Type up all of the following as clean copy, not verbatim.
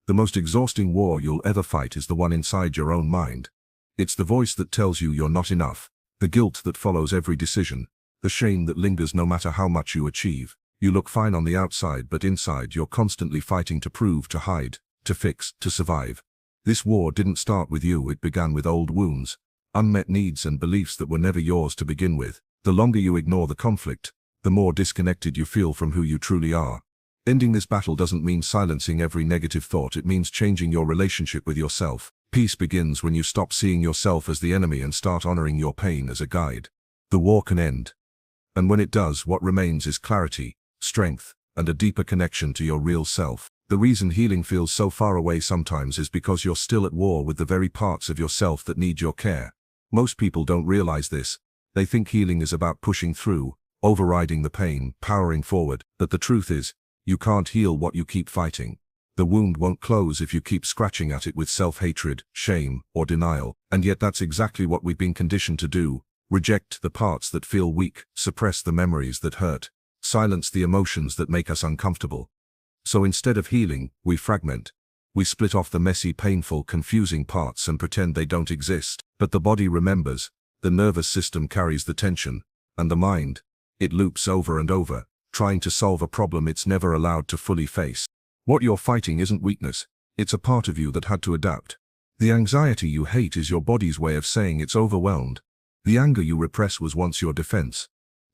The most exhausting war you'll ever fight is the one inside your own mind. It's the voice that tells you you're not enough, the guilt that follows every decision, the shame that lingers no matter how much you achieve. You look fine on the outside, but inside you're constantly fighting to prove, to hide, to fix, to survive. This war didn't start with you, it began with old wounds, unmet needs and beliefs that were never yours to begin with. The longer you ignore the conflict, the more disconnected you feel from who you truly are. Ending this battle doesn't mean silencing every negative thought, it means changing your relationship with yourself. Peace begins when you stop seeing yourself as the enemy and start honoring your pain as a guide. The war can end. And when it does, what remains is clarity, strength, and a deeper connection to your real self. The reason healing feels so far away sometimes is because you're still at war with the very parts of yourself that need your care. Most people don't realize this. They think healing is about pushing through, overriding the pain, powering forward. But the truth is, you can't heal what you keep fighting. The wound won't close if you keep scratching at it with self-hatred, shame, or denial. And yet that's exactly what we've been conditioned to do. Reject the parts that feel weak, suppress the memories that hurt, silence the emotions that make us uncomfortable. So instead of healing, we fragment. We split off the messy, painful, confusing parts and pretend they don't exist. But the body remembers, the nervous system carries the tension, and the mind, it loops over and over, trying to solve a problem it's never allowed to fully face. What you're fighting isn't weakness, it's a part of you that had to adapt. The anxiety you hate is your body's way of saying it's overwhelmed. The anger you repress was once your defense.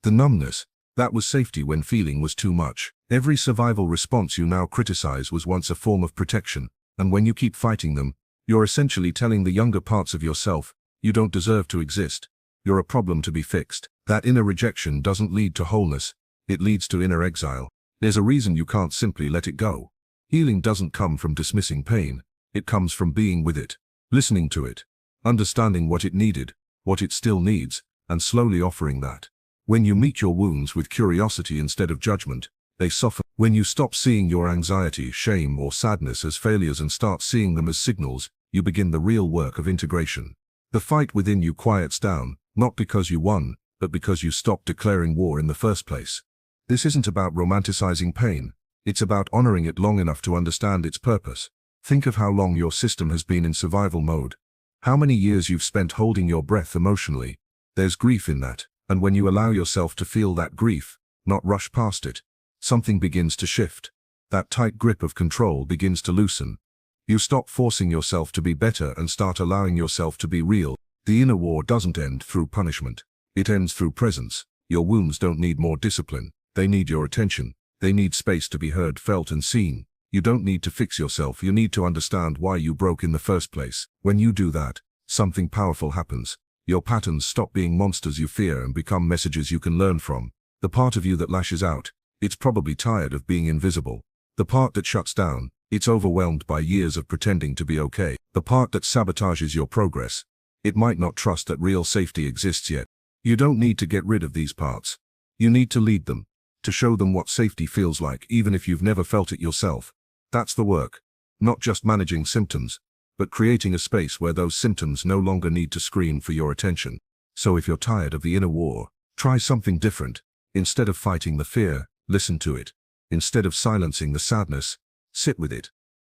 The numbness, that was safety when feeling was too much. Every survival response you now criticize was once a form of protection, and when you keep fighting them, you're essentially telling the younger parts of yourself, you don't deserve to exist. You're a problem to be fixed. That inner rejection doesn't lead to wholeness, it leads to inner exile. There's a reason you can't simply let it go. Healing doesn't come from dismissing pain, it comes from being with it, listening to it, understanding what it needed, what it still needs, and slowly offering that. When you meet your wounds with curiosity instead of judgment, they soften. When you stop seeing your anxiety, shame, or sadness as failures and start seeing them as signals, you begin the real work of integration. The fight within you quiets down, not because you won, but because you stopped declaring war in the first place. This isn't about romanticizing pain. It's about honoring it long enough to understand its purpose. Think of how long your system has been in survival mode. How many years you've spent holding your breath emotionally. There's grief in that, and when you allow yourself to feel that grief, not rush past it, something begins to shift. That tight grip of control begins to loosen. You stop forcing yourself to be better and start allowing yourself to be real. The inner war doesn't end through punishment. It ends through presence. Your wounds don't need more discipline. They need your attention. They need space to be heard, felt, and seen. You don't need to fix yourself, you need to understand why you broke in the first place. When you do that, something powerful happens. Your patterns stop being monsters you fear and become messages you can learn from. The part of you that lashes out, it's probably tired of being invisible. The part that shuts down, it's overwhelmed by years of pretending to be okay. The part that sabotages your progress, it might not trust that real safety exists yet. You don't need to get rid of these parts. You need to lead them. To show them what safety feels like, even if you've never felt it yourself. That's the work. Not just managing symptoms, but creating a space where those symptoms no longer need to scream for your attention. So if you're tired of the inner war, try something different. Instead of fighting the fear, listen to it. Instead of silencing the sadness, sit with it.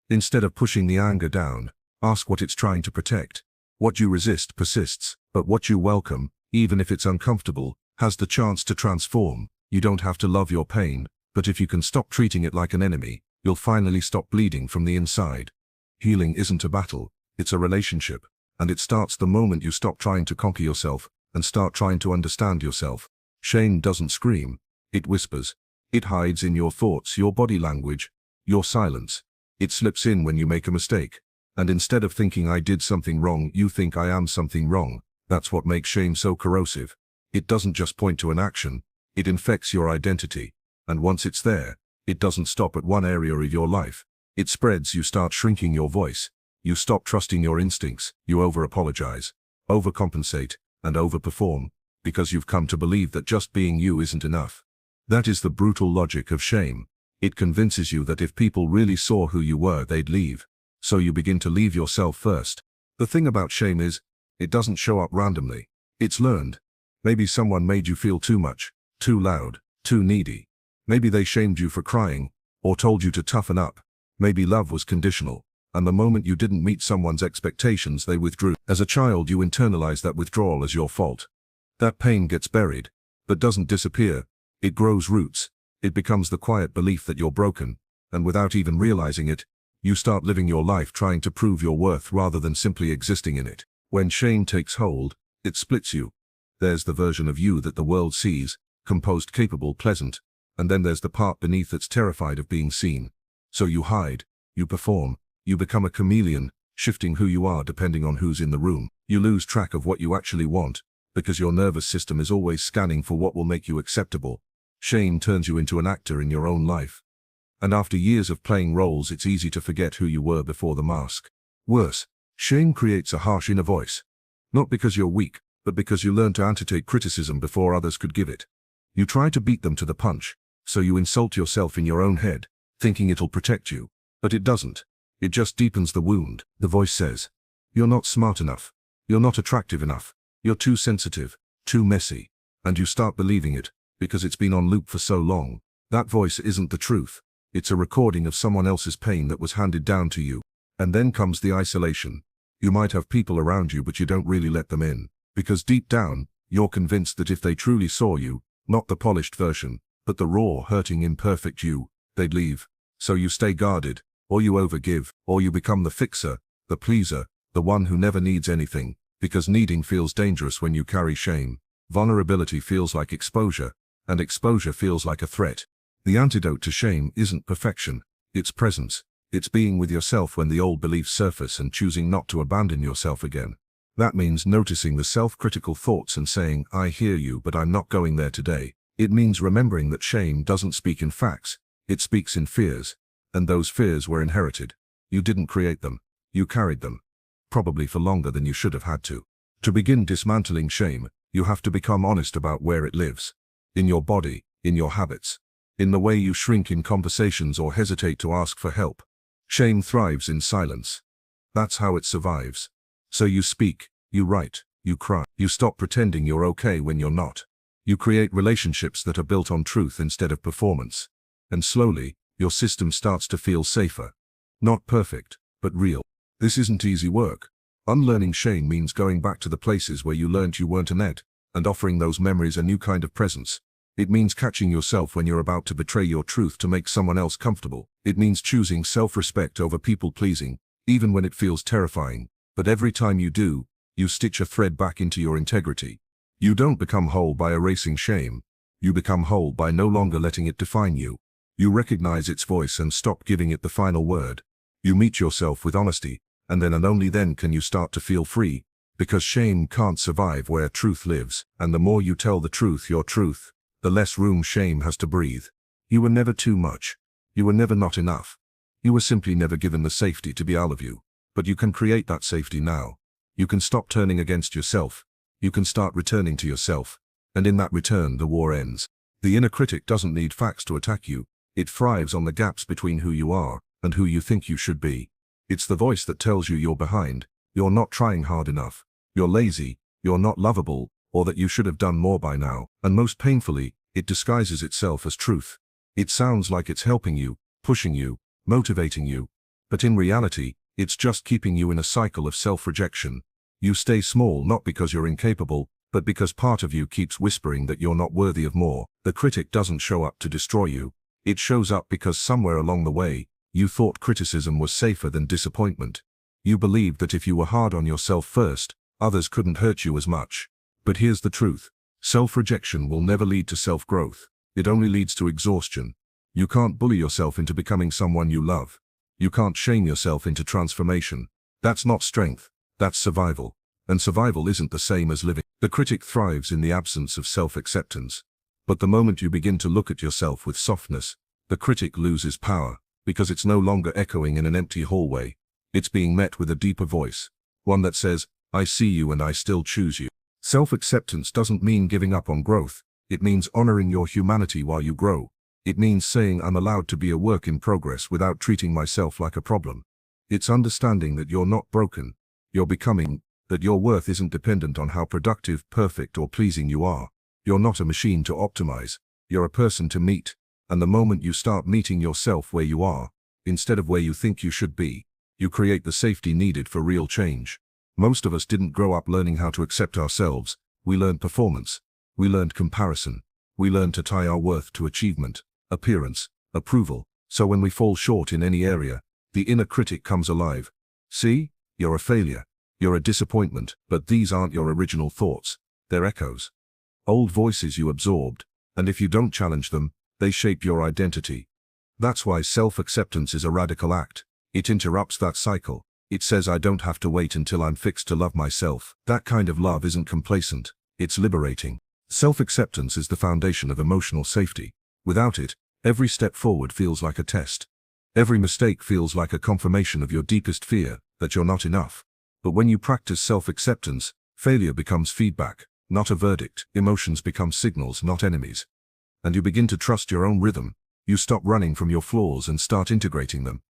Instead of pushing the anger down, ask what it's trying to protect. What you resist persists, but what you welcome, even if it's uncomfortable, has the chance to transform. You don't have to love your pain, but if you can stop treating it like an enemy, you'll finally stop bleeding from the inside. Healing isn't a battle, it's a relationship, and it starts the moment you stop trying to conquer yourself and start trying to understand yourself. Shame doesn't scream, it whispers. It hides in your thoughts, your body language, your silence. It slips in when you make a mistake, and instead of thinking I did something wrong, you think I am something wrong. That's what makes shame so corrosive. It doesn't just point to an action. It infects your identity, and once it's there, it doesn't stop at one area of your life. It spreads. You start shrinking your voice. You stop trusting your instincts. You over-apologize, overcompensate, and overperform, because you've come to believe that just being you isn't enough. That is the brutal logic of shame. It convinces you that if people really saw who you were, they'd leave. So you begin to leave yourself first. The thing about shame is, it doesn't show up randomly. It's learned. Maybe someone made you feel too much. Too loud, too needy. Maybe they shamed you for crying, or told you to toughen up. Maybe love was conditional, And the moment you didn't meet someone's expectations, they withdrew. As a child, you internalize that withdrawal as your fault. That pain gets buried, but doesn't disappear. It grows roots. It becomes the quiet belief that you're broken, and without even realizing it, you start living your life trying to prove your worth rather than simply existing in it. When shame takes hold, it splits you. There's the version of you that the world sees, composed, capable, pleasant, and then there's the part beneath that's terrified of being seen. So you hide, you perform, you become a chameleon, shifting who you are depending on who's in the room. You lose track of what you actually want, because your nervous system is always scanning for what will make you acceptable. Shame turns you into an actor in your own life. And after years of playing roles, it's easy to forget who you were before the mask. Worse, shame creates a harsh inner voice. Not because you're weak, but because you learn to anticipate criticism before others could give it. You try to beat them to the punch, so you insult yourself in your own head, thinking it'll protect you. But it doesn't. It just deepens the wound. The voice says, "You're not smart enough. You're not attractive enough. You're too sensitive, too messy." And you start believing it, because it's been on loop for so long. That voice isn't the truth. It's a recording of someone else's pain that was handed down to you. And then comes the isolation. You might have people around you, but you don't really let them in. Because deep down, you're convinced that if they truly saw you, not the polished version, but the raw, hurting, imperfect you, they'd leave. So you stay guarded, or you overgive, or you become the fixer, the pleaser, the one who never needs anything, because needing feels dangerous when you carry shame. Vulnerability feels like exposure, and exposure feels like a threat. The antidote to shame isn't perfection, it's presence. It's being with yourself when the old beliefs surface and choosing not to abandon yourself again. That means noticing the self-critical thoughts and saying, "I hear you, but I'm not going there today." It means remembering that shame doesn't speak in facts, it speaks in fears. And those fears were inherited. You didn't create them, you carried them. Probably for longer than you should have had to. To begin dismantling shame, you have to become honest about where it lives. In your body, in your habits, in the way you shrink in conversations or hesitate to ask for help. Shame thrives in silence. That's how it survives. So you speak, you write, you cry. You stop pretending you're okay when you're not. You create relationships that are built on truth instead of performance. And slowly, your system starts to feel safer. Not perfect, but real. This isn't easy work. Unlearning shame means going back to the places where you learned you weren't an ed, and offering those memories a new kind of presence. It means catching yourself when you're about to betray your truth to make someone else comfortable. It means choosing self-respect over people-pleasing, even when it feels terrifying. But every time you do, you stitch a thread back into your integrity. You don't become whole by erasing shame. You become whole by no longer letting it define you. You recognize its voice and stop giving it the final word. You meet yourself with honesty, and only then can you start to feel free, because shame can't survive where truth lives. And the more you tell the truth, your truth, the less room shame has to breathe. You were never too much. You were never not enough. You were simply never given the safety to be all of you. But you can create that safety now. You can stop turning against yourself. You can start returning to yourself. And in that return, the war ends. The inner critic doesn't need facts to attack you. It thrives on the gaps between who you are and who you think you should be. It's the voice that tells you you're behind, you're not trying hard enough, you're lazy, you're not lovable, or that you should have done more by now. And most painfully, it disguises itself as truth. It sounds like it's helping you, pushing you, motivating you. But in reality, it's just keeping you in a cycle of self-rejection. You stay small not because you're incapable, but because part of you keeps whispering that you're not worthy of more. The critic doesn't show up to destroy you. It shows up because somewhere along the way, you thought criticism was safer than disappointment. You believed that if you were hard on yourself first, others couldn't hurt you as much. But here's the truth. Self-rejection will never lead to self-growth. It only leads to exhaustion. You can't bully yourself into becoming someone you love. You can't shame yourself into transformation. That's not strength. That's survival. And survival isn't the same as living. The critic thrives in the absence of self-acceptance. But the moment you begin to look at yourself with softness, the critic loses power, because it's no longer echoing in an empty hallway. It's being met with a deeper voice, one that says, "I see you and I still choose you." Self-acceptance doesn't mean giving up on growth. It means honoring your humanity while you grow. It means saying, "I'm allowed to be a work in progress without treating myself like a problem." It's understanding that you're not broken, you're becoming, that your worth isn't dependent on how productive, perfect, or pleasing you are. You're not a machine to optimize, you're a person to meet. And the moment you start meeting yourself where you are, instead of where you think you should be, You create the safety needed for real change. Most of us didn't grow up learning how to accept ourselves. We learned performance. We learned comparison. We learned to tie our worth to achievement, appearance, approval. So when we fall short in any area, the inner critic comes alive. See, you're a failure. You're a disappointment, but these aren't your original thoughts. They're echoes. Old voices you absorbed, and if you don't challenge them, they shape your identity. That's why self-acceptance is a radical act. It interrupts that cycle. It says I don't have to wait until I'm fixed to love myself. That kind of love isn't complacent. It's liberating. Self-acceptance is the foundation of emotional safety. Without it, every step forward feels like a test. Every mistake feels like a confirmation of your deepest fear, that you're not enough. But when you practice self-acceptance, failure becomes feedback, not a verdict. Emotions become signals, not enemies. And you begin to trust your own rhythm. You stop running from your flaws and start integrating them.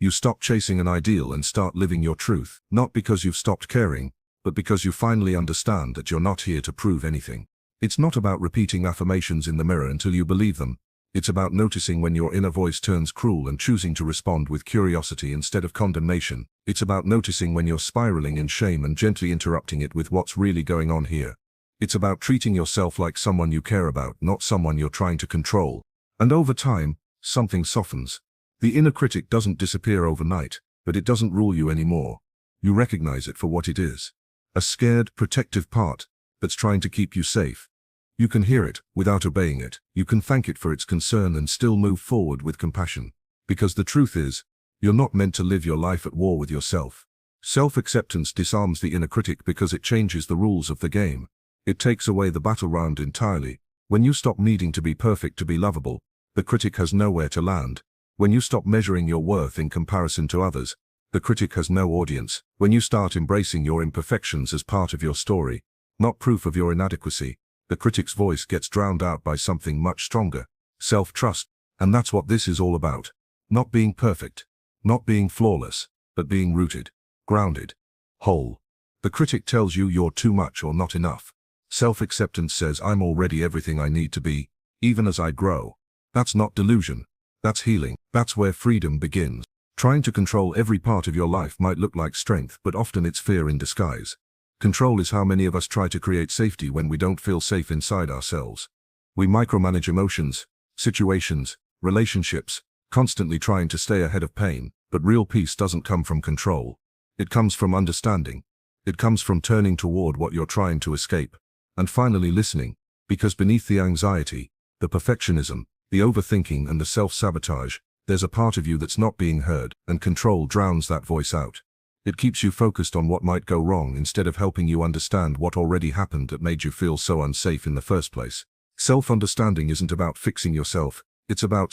You stop chasing an ideal and start living your truth, not because you've stopped caring, but because you finally understand that you're not here to prove anything. It's not about repeating affirmations in the mirror until you believe them. It's about noticing when your inner voice turns cruel and choosing to respond with curiosity instead of condemnation. It's about noticing when you're spiraling in shame and gently interrupting it with what's really going on here. It's about treating yourself like someone you care about, not someone you're trying to control. And over time, something softens. The inner critic doesn't disappear overnight, but it doesn't rule you anymore. You recognize it for what it is. A scared, protective part that's trying to keep you safe. You can hear it without obeying it. You can thank it for its concern and still move forward with compassion. Because the truth is, you're not meant to live your life at war with yourself. Self-acceptance disarms the inner critic because it changes the rules of the game. It takes away the battleground entirely. When you stop needing to be perfect to be lovable, the critic has nowhere to land. When you stop measuring your worth in comparison to others, the critic has no audience. When you start embracing your imperfections as part of your story, not proof of your inadequacy, the critic's voice gets drowned out by something much stronger, self-trust. And that's what this is all about. Not being perfect, not being flawless, but being rooted, grounded, whole. The critic tells you you're too much or not enough. Self-acceptance says I'm already everything I need to be, even as I grow. That's not delusion. That's healing. That's where freedom begins. Trying to control every part of your life might look like strength, but often it's fear in disguise. Control is how many of us try to create safety when we don't feel safe inside ourselves. We micromanage emotions, situations, relationships, constantly trying to stay ahead of pain, but real peace doesn't come from control. It comes from understanding. It comes from turning toward what you're trying to escape, and finally listening, because beneath the anxiety, the perfectionism, the overthinking and the self-sabotage, there's a part of you that's not being heard, and control drowns that voice out. It keeps you focused on what might go wrong instead of helping you understand what already happened that made you feel so unsafe in the first place. Self-understanding isn't about fixing yourself, it's about